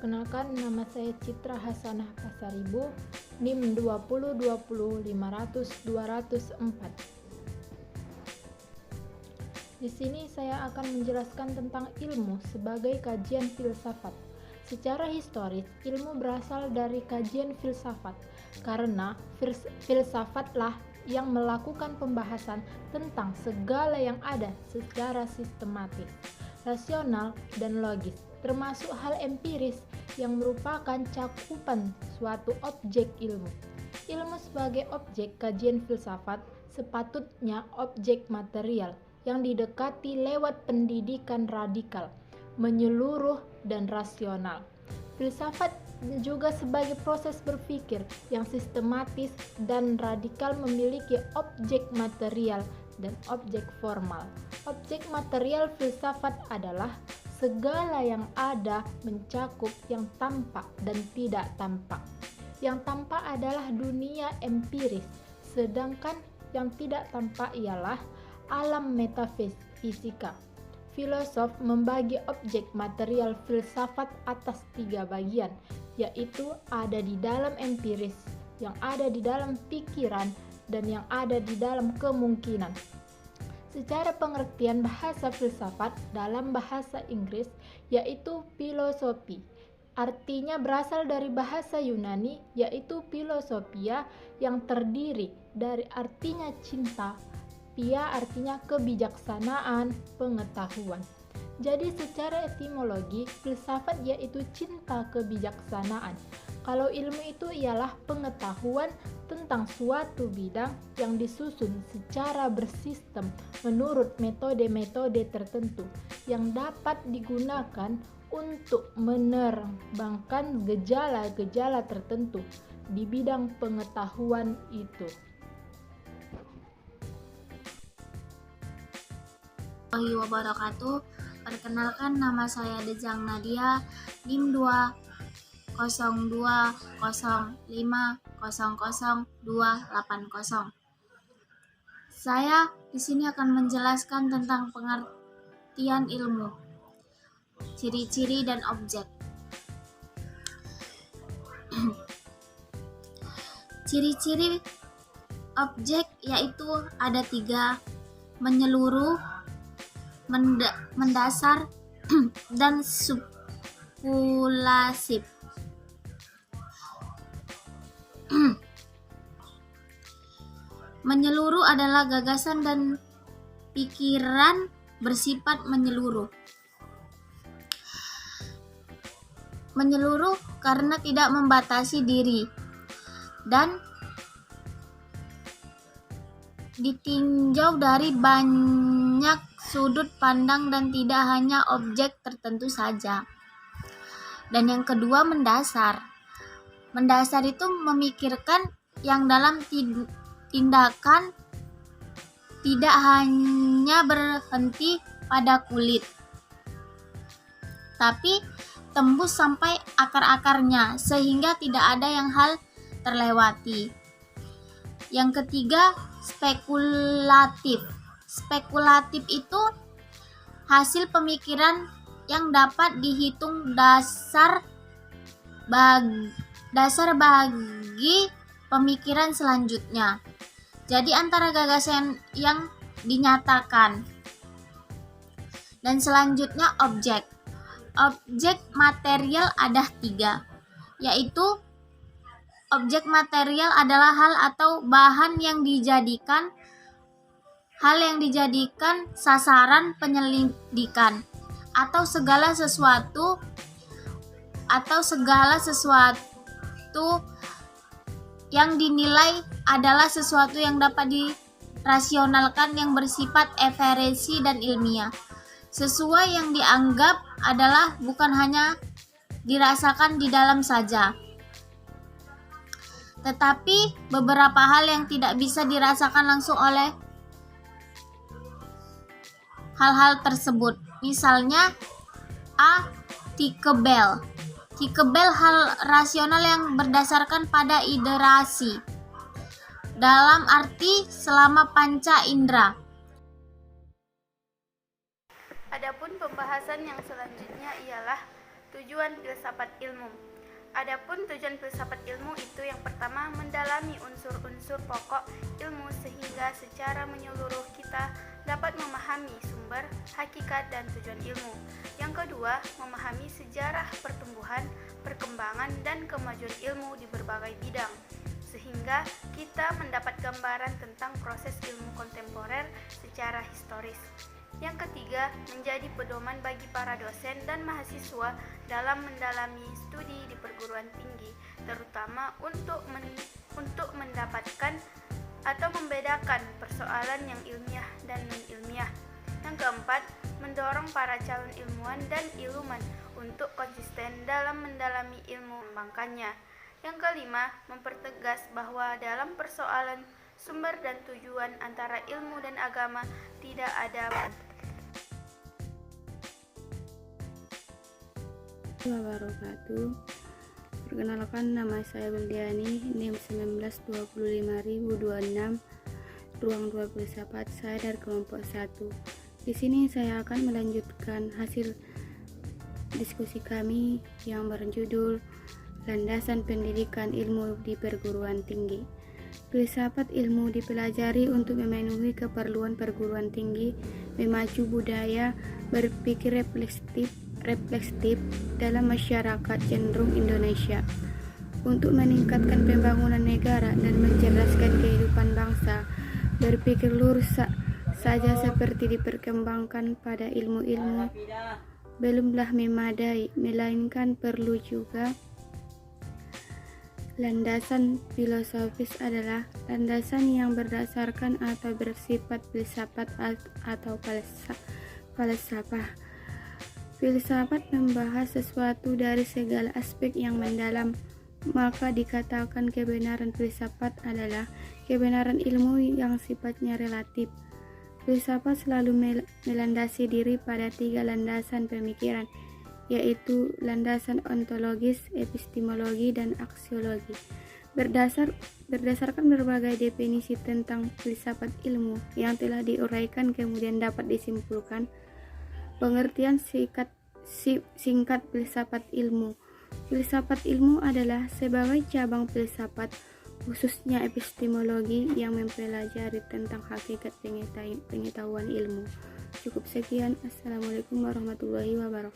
Perkenalkan, nama saya Citra Hasanah Pasaribu, NIM 2020500-204. Di sini saya akan menjelaskan tentang ilmu sebagai kajian filsafat. Secara historis, ilmu berasal dari kajian filsafat, karena filsafatlah yang melakukan pembahasan tentang segala yang ada secara sistematis, rasional, dan logis, termasuk hal empiris yang merupakan cakupan suatu objek ilmu. Ilmu sebagai objek kajian filsafat sepatutnya objek material yang didekati lewat pendidikan radikal, menyeluruh, dan rasional. Filsafat juga sebagai proses berpikir yang sistematis dan radikal memiliki objek material dan objek formal. Objek material filsafat adalah segala yang ada mencakup yang tampak dan tidak tampak. Yang tampak adalah dunia empiris, sedangkan yang tidak tampak ialah alam metafisika. Filosof membagi objek material filsafat atas 3 bagian, yaitu ada di dalam empiris, yang ada di dalam pikiran, dan yang ada di dalam kemungkinan. Secara pengertian bahasa filsafat dalam bahasa Inggris yaitu filosofi. Artinya berasal dari bahasa Yunani yaitu philosophia yang terdiri dari artinya cinta, pia artinya kebijaksanaan, pengetahuan. Jadi secara etimologi, filsafat yaitu cinta kebijaksanaan. Kalau ilmu itu ialah pengetahuan tentang suatu bidang yang disusun secara bersistem menurut metode-metode tertentu yang dapat digunakan untuk menerbangkan gejala-gejala tertentu di bidang pengetahuan itu. Wabarakatuh. Perkenalkan, nama saya Dejang Nadia, NIM 20205000280. Saya di sini akan menjelaskan tentang pengertian ilmu, ciri-ciri dan objek. Ciri-ciri objek yaitu ada 3: menyeluruh, mendasar, dan spekulatif. Menyeluruh adalah gagasan dan pikiran bersifat menyeluruh. Menyeluruh karena tidak membatasi diri dan ditinjau dari banyak sudut pandang dan tidak hanya objek tertentu saja. Dan yang kedua, mendasar. Mendasar itu memikirkan yang dalam tindakan tidak hanya berhenti pada kulit, tapi tembus sampai akar-akarnya sehingga tidak ada yang hal terlewati. Yang ketiga, spekulatif. Spekulatif itu hasil pemikiran yang dapat dihitung dasar bagi pemikiran selanjutnya. Jadi antara gagasan yang dinyatakan. Dan selanjutnya objek. Objek material ada 3, yaitu objek material adalah hal atau bahan yang dijadikan sasaran penyelidikan atau segala sesuatu yang dinilai adalah sesuatu yang dapat dirasionalkan yang bersifat eferensi dan ilmiah. Sesuai yang dianggap adalah bukan hanya dirasakan di dalam saja, tetapi beberapa hal yang tidak bisa dirasakan langsung oleh hal-hal tersebut. Misalnya Tikebel hal rasional yang berdasarkan pada iterasi dalam arti selama panca indera. Adapun pembahasan yang selanjutnya ialah Tujuan filsafat ilmu. Adapun tujuan filsafat ilmu itu yang pertama mendalami unsur-unsur pokok ilmu sehingga secara menyeluruh kita dapat memahami sumber, hakikat, dan tujuan ilmu. Yang kedua, memahami sejarah pertumbuhan, perkembangan, dan kemajuan ilmu di berbagai bidang sehingga kita mendapat gambaran tentang proses ilmu kontemporer secara historis. Yang ketiga, menjadi pedoman bagi para dosen dan mahasiswa dalam mendalami studi di perguruan tinggi, terutama untuk mendapatkan atau membedakan persoalan yang ilmiah dan non-ilmiah. Yang keempat, mendorong para calon ilmuwan dan ilmuwan untuk konsisten dalam mendalami ilmu mengembangkannya. Yang kelima, mempertegas bahwa dalam persoalan sumber dan tujuan antara ilmu dan agama tidak ada wabarakatuh. Perkenalkan, nama saya Beldiani, NIM 1925026, ruang 2 filsafat, saya dari kelompok 1. Di sini saya akan melanjutkan hasil diskusi kami yang berjudul Landasan Pendidikan Ilmu di Perguruan Tinggi. Filsafat ilmu dipelajari untuk memenuhi keperluan perguruan tinggi, memacu budaya berpikir refleksif dalam masyarakat cenderung Indonesia, untuk meningkatkan pembangunan negara dan mencerdaskan kehidupan bangsa. Berpikir lurus saja seperti diperkembangkan pada ilmu-ilmu belumlah memadai, melainkan perlu juga landasan filosofis adalah landasan yang berdasarkan atau bersifat filsafat atau falsafah. Filsafat membahas sesuatu dari segala aspek yang mendalam, maka dikatakan kebenaran filsafat adalah kebenaran ilmu yang sifatnya relatif. Filsafat selalu melandasi diri pada 3 landasan pemikiran, yaitu landasan ontologis, epistemologi, dan aksiologi. Berdasarkan berbagai definisi tentang filsafat ilmu yang telah diuraikan, kemudian dapat disimpulkan pengertian singkat filsafat ilmu. Filsafat ilmu adalah sebagai cabang filsafat, khususnya epistemologi, yang mempelajari tentang hakikat pengetahuan ilmu. Cukup sekian. Assalamualaikum warahmatullahi wabarakatuh.